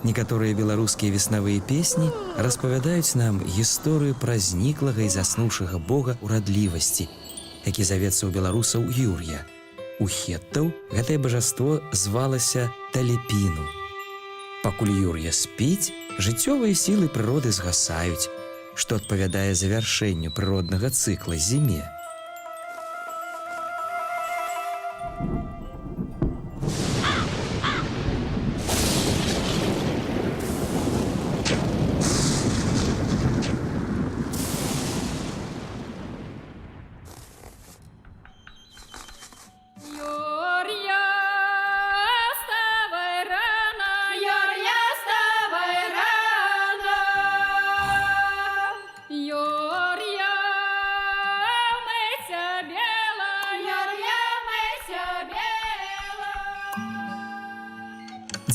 Некаторыя беларускія веснавыя песні распавядаюць нам гісторыю пра зніклага і заснуўшага бога урадлівасці, які завецца ў беларусаў Юр'я. У хеттаў гэтае бажаство звалася Талепіну. Пакуль Юр'я спіць, жыццёвыя сілы прыроды згасаюць, што адпавядае завяршэнню прыроднага цыкла зіме.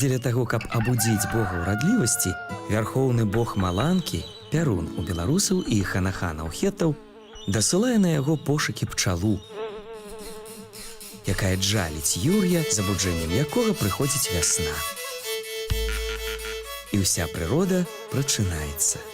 Дзеля таго, каб абудзіць бога ўрадлівасці, вярхоўны бог Маланкі, Пярун у беларусаў і Ханахана ў хеттаў, дасылае на яго пошукі пчалу, якая джаліць Юр'я, з абуджэннем якога прыходзіць вясна. І ўся прырода прачынаецца.